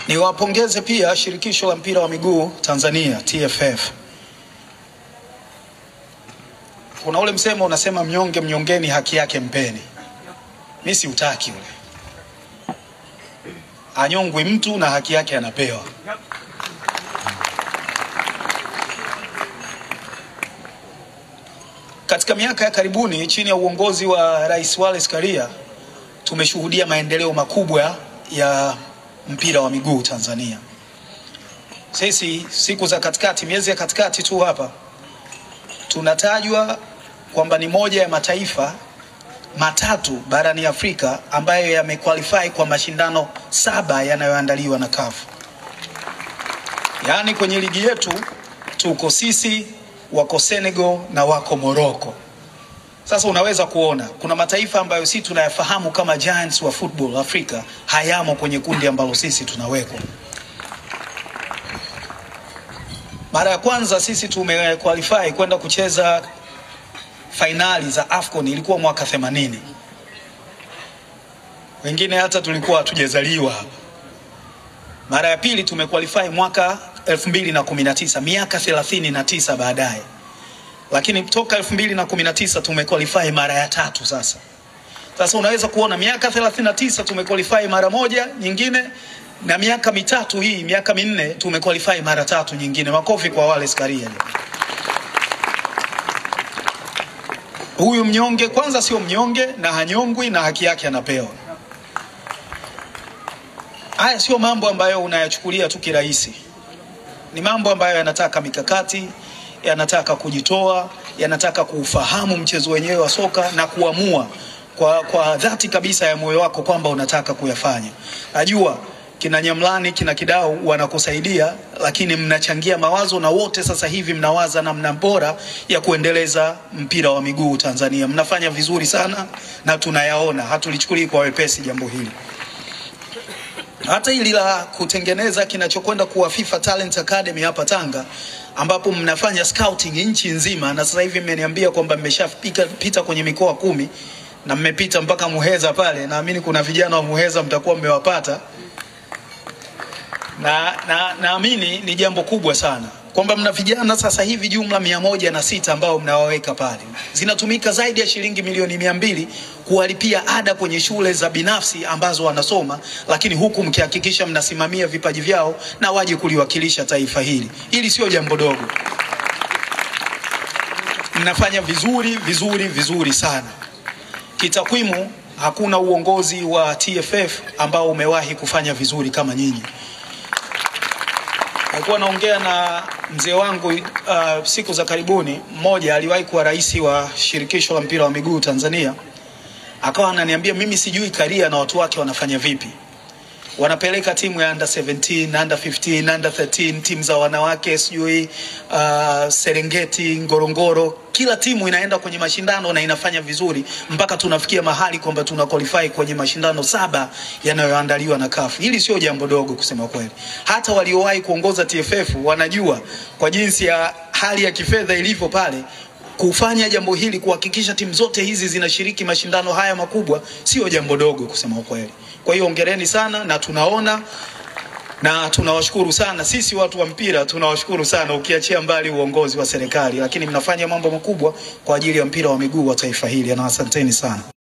Niwapongeze pia shirikisho la mpira wa miguu Tanzania TFF. Kuna ule msemo unasema mnyonge mnyongeni haki yake mpeni. Mimi siutaki ule. Anyongwi mtu na haki yake anapewa. Katika miaka ya karibuni chini ya uongozi wa Rais Wallace Karia tumeshuhudia maendeleo makubwa ya mpira wa miguu Tanzania. Sisi siku za katikati, miezi ya katikati tu hapa, tunatajwa kwamba ni moja ya mataifa matatu barani Afrika ambayo yamequalify kwa mashindano 7 yanayoandaliwa na CAF. Yaani kwenye ligi yetu tuko sisi, wako Senegal na wako Morocco. Sasa unaweza kuona kuna mataifa ambayo sisi tunayafahamu kama giants wa football Afrika hayamo kwenye kundi ambalo sisi tunawekwa. Mara ya kwanza sisi tumequalify kwenda kucheza finali za AFCON ilikuwa mwaka 80. Wengine hata tulikuwa hatujazaliwa hapa. Mara ya pili tumequalify mwaka 2019, miaka 39 baadaye. Lakini toka 2019 tumequalify mara ya 3 sasa. Sasa unaweza kuona miaka 39 tumequalify mara moja nyingine, na miaka mitatu hii, miaka 4 tumequalify mara 3 nyingine. Makofi kwa Wallace Karia. Huyu mnyonge kwanza sio mnyonge na hanyongwi na haki yake anapewa. Haya sio mambo ambayo unayachukulia tu kirahisi. Ni mambo ambayo yanataka mikakati, yanataka kujitoa, yanataka kuufahamu mchezo wenyewe wa soka na kuamua kwa dhati kabisa ya moyo wako kwamba unataka kuyafanya. Najua kina Nyamlani, kina Kidau wanakusaidia, lakini mnachangia mawazo na wote sasa hivi mnawaza namna bora ya kuendeleza mpira wa miguu Tanzania. Mnafanya vizuri sana na tunayaona, hatulichukulii kwa wepesi jambo hili. Hata hili la kutengeneza kinachokwenda kuwa FIFA Talent Academy hapa Tanga, ambapo mnafanya scouting nchi nzima, na sasa hivi mmeniambia kwamba mmeshapita kwenye mikoa 10 na mmepita mpaka Muheza pale. Naamini kuna vijana wa Muheza mtakuwa mmewapata. Naamini ni jambo kubwa sana kwamba mna vijana sasa hivi jumla 106 ambao mnawaweka pale. Zinatumika zaidi ya shilingi milioni 200 kuwalipia ada kwenye shule za binafsi ambazo wanasoma, lakini huku mkihakikisha mnasimamia vipaji vyao na waje kuliwakilisha taifa hili. Hili sio jambo dogo. Mnafanya vizuri sana. Kitakwimu hakuna uongozi wa TFF ambao umewahi kufanya vizuri kama nyinyi. Nilikuwa naongea na mzee wangu siku za karibuni, mmoja aliwahi kuwa rais wa shirikisho la mpira wa miguu Tanzania. Akawa ananiambia mimi sijui Karia na watu wake wanafanya vipi. Wanapeleka timu ya under 17, under 15, under 13, timu za wanawake sijui Serengeti, Ngorongoro. Kila timu inaenda kwenye mashindano na inafanya vizuri mpaka tunafikia mahali kwamba tuna qualify kwenye mashindano 7 yanayoandaliwa na CAF. Hili sio jambo dogo kusema kweli. Hata waliowahi kuongoza TFF wanajua kwa jinsi ya hali ya kifedha ilivyo pale, kufanya jambo hili kuhakikisha timu zote hizi zinashiriki mashindano haya makubwa sio jambo dogo kusema kweli. Kwa hiyo hongereni sana, na tunaona na tunawashukuru sana. Sisi watu wa mpira tunawashukuru sana, ukiachia mbali uongozi wa serikali, lakini mnafanya mambo makubwa kwa ajili ya mpira wa miguu wa taifa hili, na asanteni sana.